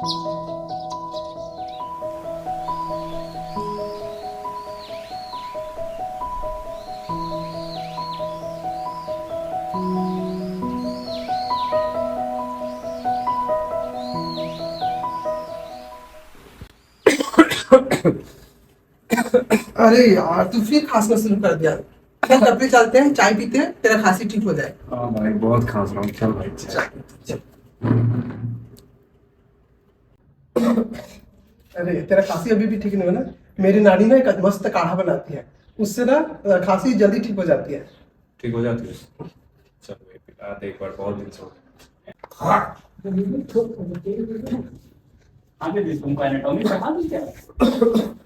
अरे यार तू फिर खांसना शुरू कर दिया। चल डब्बे चलते हैं, चाय पीते हैं, तेरा खांसी ठीक हो जाए। हाँ भाई, बहुत खांस रहा हूँ। चल भाई चल। चल। अरे तेरा खांसी अभी भी ठीक नहीं हुआ ना? मेरी नानी ना एक मस्त काढ़ा बनाती है, उससे ना खांसी जल्दी ठीक हो जाती है। ठीक हो जाती है। चल भाई पिला दे एक बार, बहुत दिन से हो गया। आगे भी तुमको एनाटॉमी पढ़ा दूं क्या?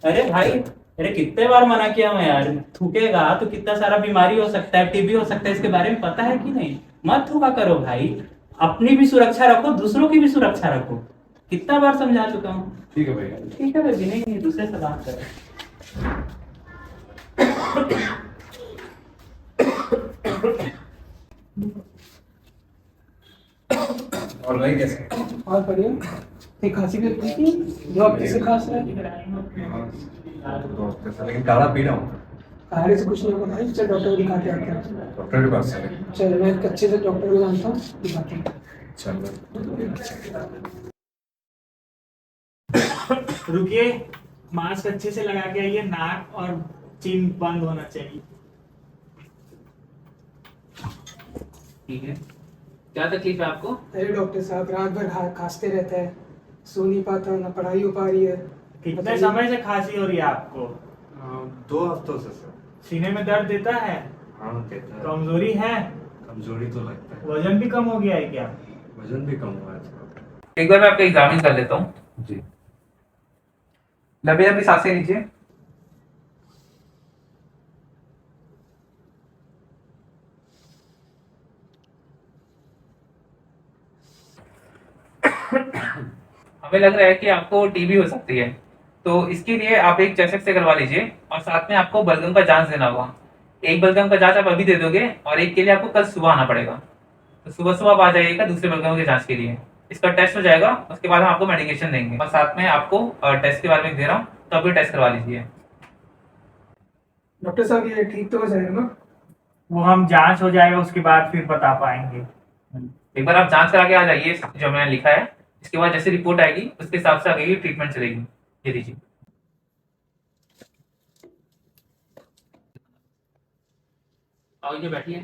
अरे भाई, अरे कितने बार मना किया मैं यार, थूकेगा तो कितना सारा बीमारी हो सकता है, टीबी हो सकता है, इसके बारे में पता है कि नहीं? मत थूका करो भाई, अपनी भी सुरक्षा रखो, दूसरों की भी सुरक्षा रखो। कितना बार समझा चुका हूँ। ठीक है भैया। ठीक है भाई, नहीं दूसरे से बात करो। और भाई कैसे? और बढ़िया। ये खांसी भी ठीक है? जो अब किससे खांस रहा है? लेकिन काढ़ा पी रहा हूँ। काढ़े से कुछ नहीं होगा भाई, चल डॉक्टर को दिखा के आते हैं। डॉक्टर के पास चले। चल मैं एक अच्छे से डॉक्टर को जानता हूँ, दिखाते हैं। चल। रुकिए, मास्क अच्छे से लगा के आइए, नाक और चिन बंद होना चाहिए। ठीक है, क्या तकलीफ है आपको? अरे डॉक्टर साहब, रात भर खांसते रहता है, सो नहीं पाता, ना पढ़ाई हो पा रही है। कितने समय से खांसी हो रही है आपको? 2 हफ्तों से सर। सीने में दर्द देता है? हाँ देता है। कमजोरी है? कमजोरी तो लगता है। वजन भी कम हो गया है क्या? वजन भी कम हुआ है थोड़ा। एक बार मैं आपका एग्जामिन कर लेता हूँ। जी। लंबी लंबी सांसें लीजिए। हमें लग रहा है कि आपको टीबी हो सकती है, तो इसके लिए आप एक चेस्ट एक्स-रे करवा लीजिए और साथ में आपको बलगम का जांच देना होगा। एक बलगम का जांच आप अभी दे दोगे और एक के लिए आपको कल सुबह आना पड़ेगा। तो सुबह सुबह आप आ जाइएगा दूसरे बलगम की जांच के लिए। इसका टेस्ट हो जाएगा, उसके बाद हम आपको मेडिकेशन देंगे और साथ में आपको टेस्ट के बारे में दे रहा हूँ, तो आप ये टेस्ट करवा लीजिए। डॉक्टर साहब ये ठीक तो हो जाएगा ना? वो हम जांच हो जाएगा उसके बाद फिर बता पाएंगे। एक बार आप जांच करा के आ जाइए, जो मैंने लिखा है। इसके बाद जैसे रिपोर्ट आएगी उसके हिसाब से आगे की ट्रीटमेंट चलेगी। ये लीजिए। आओ बैठिए।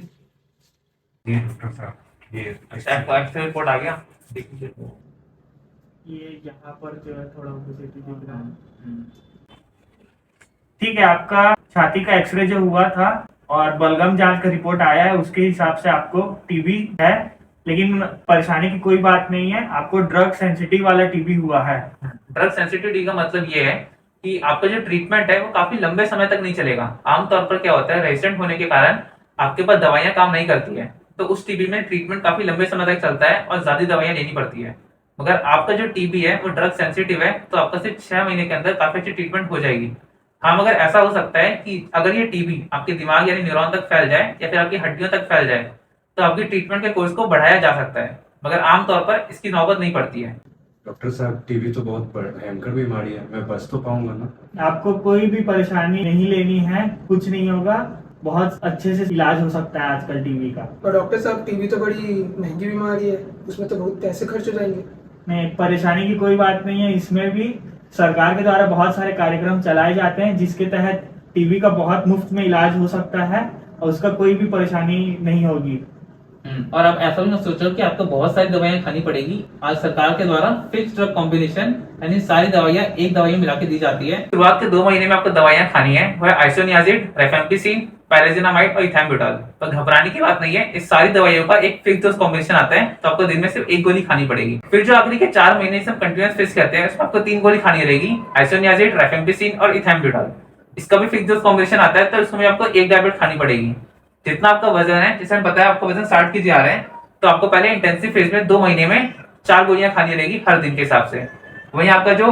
जी डॉक्टर साहब, ये अच्छा, आपको एक्सरे रिपोर्ट आ गया? देखिए। ये यहाँ पर जो है थोड़ा ओबेसिटी दिख रहा है। ठीक है, आपका छाती का एक्सरे जो हुआ था और बलगम जांच का रिपोर्ट आया है, उसके हिसाब से आपको टीबी है, लेकिन परेशानी की कोई बात नहीं है। आपको ड्रग सेंसिटिव वाला टीबी हुआ है। ड्रग सेंसिटिविटी का मतलब ये है कि आपका जो ट्रीटमेंट है वो काफी लंबे समय तक नहीं चलेगा। आमतौर पर क्या होता है, रेजिडेंट होने के कारण आपके पास दवाइयां काम नहीं करती है, तो उस टीबी में ट्रीटमेंट काफी लंबे समय तक चलता है और ज्यादा दवाइयां लेनी पड़ती है। मगर आपका जो टीबी है वो ड्रग सेंसिटिव है, तो आपका सिर्फ 6 महीने के अंदर काफी अच्छी ट्रीटमेंट हो जाएगी। हाँ, मगर ऐसा हो सकता है कि अगर ये टीबी आपके दिमाग यानी न्यूरॉन तक फैल जाए या फिर आपकी हड्डियों तक फैल जाए, तो आपकी ट्रीटमेंट के कोर्स को बढ़ाया जा सकता है, मगर आमतौर पर इसकी नौबत नहीं पड़ती है। डॉक्टर साहब, टीबी तो बहुत भयंकर बीमारी है, मैं बच तो पाऊंगा ना? आपको कोई भी परेशानी नहीं लेनी है, कुछ नहीं होगा, बहुत अच्छे से इलाज हो सकता है आजकल टीबी का। और डॉक्टर साहब टीबी तो बड़ी महंगी बीमारी है, उसमें तो बहुत पैसे खर्च हो जाएंगे। नहीं, परेशानी की कोई बात नहीं है। इसमें भी सरकार के द्वारा बहुत सारे कार्यक्रम चलाए जाते हैं जिसके तहत टीबी का बहुत मुफ्त में इलाज हो सकता है और उसका कोई भी परेशानी नहीं होगी। और आप ऐसा भी मत सोचो कि आपको बहुत सारी दवाइयां खानी पड़ेगी। आज सरकार के द्वारा फिक्स ड्रग कॉम्बिनेशन यानी सारी दवाइयां एक दवाई में मिला के दी जाती है। शुरुआत के 2 महीने में आपको दवाइयां खानी है, वह आइसोनियाजिड, रिफेम्पिसिन, पायराजिनामाइड और इथैम्बुटॉल। पर घबराने की बात नहीं है, इस सारी दवाइयों का एक फिक्स डोज कॉम्बिनेशन आता है, तो आपको दिन में सिर्फ 1 गोली खानी पड़ेगी। फिर जो आखिरी के 4 महीने से हम कंटिन्यूअस फेज करते हैं, उसमें आपको 3 गोली खानी रहेगी, आइसोनियाजिड, रिफेम्पिसिन और इथैम्बुटॉल। इसका भी फिक्स डोज कॉम्बिनेशन आता है, तो इसमें आपको 1 टैबलेट खानी पड़ेगी। जितना आपका वजन है, जैसे मैंने बताया आपका वजन 60 kg आ रहा है, तो आपको पहले इंटेंसिव फेज में 2 महीने में 4 गोलियां खानी रहेगी हर दिन के हिसाब से। वहीं आपका जो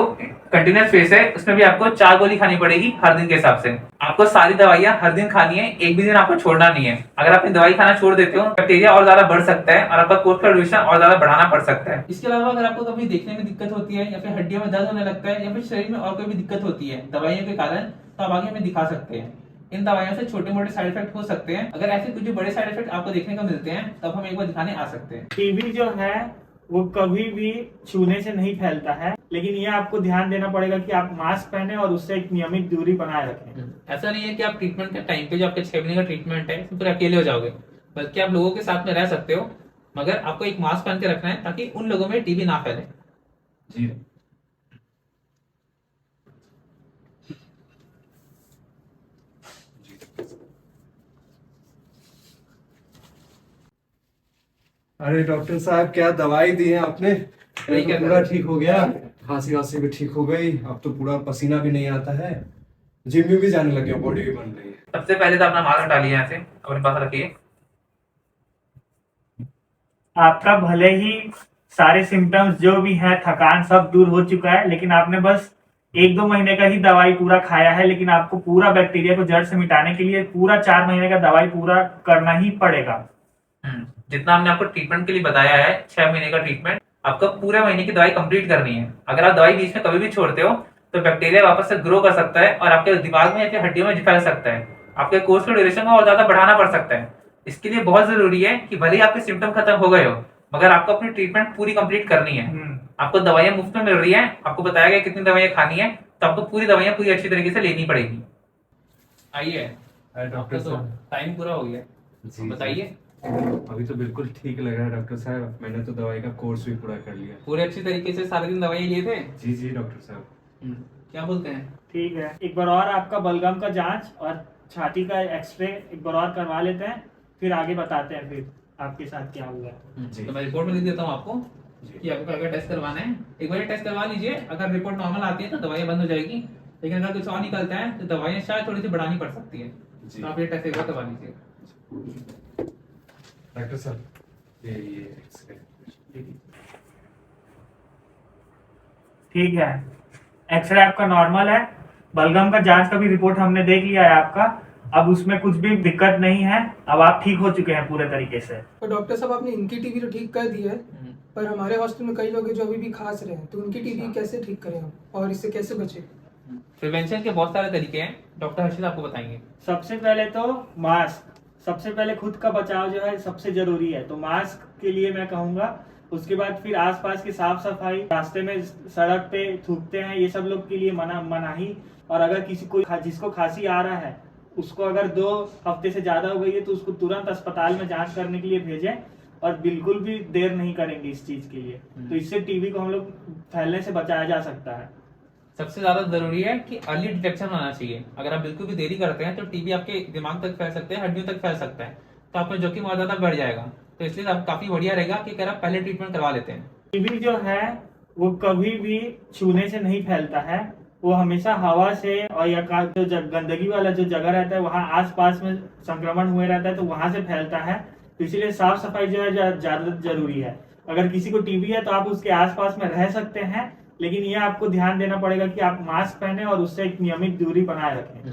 कंटिन्यूस फेस है उसमें भी आपको 4 गोली खानी पड़ेगी हर दिन के हिसाब से। आपको सारी दवाइयां हर दिन खानी है, एक भी दिन आपको छोड़ना नहीं है। अगर आप दवाई खाना छोड़ देते हो बैक्टीरिया और ज्यादा बढ़ सकता है और आपका कोर्स का ड्यूरेशन और ज्यादा बढ़ाना पड़ सकता है। इसके अलावा अगर आपको कभी देखने में दिक्कत होती है या फिर हड्डियों में दर्द होने लगता है या फिर शरीर में और कोई भी दिक्कत होती है दवाइयों के कारण, तो आप आगे हमें दिखा सकते हैं। इन दवाइयों से छोटे मोटे साइड इफेक्ट हो सकते हैं। अगर ऐसे कुछ बड़े साइड इफेक्ट आपको देखने को मिलते हैं तब हम एक बार दिखाने आ सकते हैं। टीबी जो है वो कभी भी छूने से नहीं फैलता है, लेकिन ये आपको ध्यान देना पड़ेगा कि आप मास्क पहने और उससे एक नियमित दूरी बनाए रखें। ऐसा नहीं है कि आप ट्रीटमेंट के टाइम पे जो आपके 6 महीने का ट्रीटमेंट है फिर अकेले हो जाओगे, बल्कि आप लोगों के साथ में रह सकते हो, मगर आपको एक मास्क पहन के रखना है ताकि उन लोगों में टीबी ना फैले। जी। अरे डॉक्टर साहब क्या दवाई दी है आपने? वही क्या पूरा ठीक हो गया, खांसी वांसी भी ठीक हो गई, अब तो पूरा पसीना भी नहीं आता है, जिम में भी जाने लगे, बॉडी भी बन रही है। सबसे पहले तो अपना मास्क हटा लिया यहाँ से, अपने पास रखिए। आपका भले ही सारे सिम्टम्स जो भी है, थकान सब दूर हो चुका है, लेकिन आपने बस 1-2 महीने का ही दवाई पूरा खाया है, लेकिन आपको पूरा बैक्टीरिया को जड़ से मिटाने के लिए पूरा 4 महीने का दवाई पूरा करना ही पड़ेगा। जितना हमने आपको ट्रीटमेंट के लिए बताया है 6 महीने का ट्रीटमेंट, आपको पूरे महीने की दवाई कंप्लीट करनी है। अगर आप दवाई बीच में कभी भी छोड़ते हो तो बैक्टीरिया वापस से ग्रो कर सकता है और आपके दिमाग में या फिर हड्डियों में फैल सकता है। आपके कोर्स के ड्यूरेशन को और ज्यादा बढ़ाना पड़ सकता है। इसके लिए बहुत जरूरी है कि भले ही आपके सिम्टम खत्म हो गए हो, मगर आपको अपनी ट्रीटमेंट पूरी कंप्लीट करनी है। आपको दवाइयां मुफ्त में मिल रही है, आपको बताया गया कितनी दवाइयां खानी है, तो आपको पूरी दवाइयां पूरी अच्छी तरीके से लेनी पड़ेगी। आइए, डॉक्टर साहब टाइम पूरा हो गया, जी, बताइए। अभी तो बिल्कुल ठीक लग रहा है डॉक्टर साहब, मैंने तो दवाई का कोर्स भी पूरा कर लिया। पूरे अच्छी तरीके से सारे दिन दवाइयां लिए थे? जी जी डॉक्टर साहब। क्या बोलते हैं? ठीक है, एक बार और आपका बलगम का जांच और छाती का एक्सरे एक बार और करवा लेते हैं, फिर आगे बताते हैं फिर आपके साथ क्या हुआ है। जी। तो मैं रिपोर्ट में लिख देता हूँ आपको जी। कि आपको क्या टेस्ट करवाना है। एक बार टेस्ट करवा लीजिए, अगर रिपोर्ट नॉर्मल आती है तो दवाइयां बंद हो जाएगी, लेकिन अगर कुछ और निकलता है तो दवाइयां शायद थोड़ी सी बढ़ानी पड़ सकती है। जी। तो आप ये टेस्ट एक बार करवा लीजिए। डॉक्टर साहब ये एक्सरे। ठीक है, एक्सरे आपका नॉर्मल है, बलगम का जांच का भी रिपोर्ट हमने देख लिया है आपका, अब उसमें कुछ भी दिक्कत नहीं है, अब आप ठीक हो चुके हैं पूरे तरीके से। तो डॉक्टर साहब आपने इनकी टीबी तो ठीक कर दी है, पर हमारे हॉस्टल में कई लोग हैं जो अभी भी खांस रहे हैं, तो उनकी टीबी कैसे ठीक करें हम और इससे कैसे बचें? प्रिवेंशन के बहुत सारे तरीके हैं, डॉक्टर हर्षित आपको बताएंगे। सबसे पहले तो मास्क, सबसे पहले खुद का बचाव जो है सबसे जरूरी है, तो मास्क के लिए मैं कहूँगा। उसके बाद फिर आसपास की साफ सफाई, रास्ते में सड़क पे थूकते हैं ये सब लोग के लिए मनाही। और अगर किसी को जिसको खांसी आ रहा है उसको अगर 2 हफ्ते से ज्यादा हो गई है तो उसको तुरंत अस्पताल में जांच करने के लिए भेजें, और बिल्कुल भी देर नहीं करेंगे इस चीज के लिए, तो इससे टीबी को हम लोग फैलने से बचाया जा सकता है। सबसे ज्यादा जरूरी है कि अर्ली डिटेक्शन होना चाहिए। अगर आप बिल्कुल भी देरी करते हैं तो टीबी आपके दिमाग तक फैल सकते हैं, हड्डियों तक फैल सकता है, तो आप में जोखिम और ज्यादा बढ़ जाएगा। तो इसलिए आप काफी बढ़िया रहेगा कि अगर आप पहले ट्रीटमेंट करवा लेते हैं। टीबी जो है वो कभी भी छूने से नहीं फैलता है, वो हमेशा हवा से और या जो गंदगी वाला जो जगह रहता है वहाँ आसपास में संक्रमण हुए रहता है, तो वहां से फैलता है। तो इसीलिए साफ सफाई जो है ज्यादा जरूरी है। अगर किसी को टीबी है तो आप उसके आसपास में रह सकते हैं, लेकिन ये आपको ध्यान देना पड़ेगा कि आप मास्क पहने और उससे एक नियमित दूरी बनाए रखें।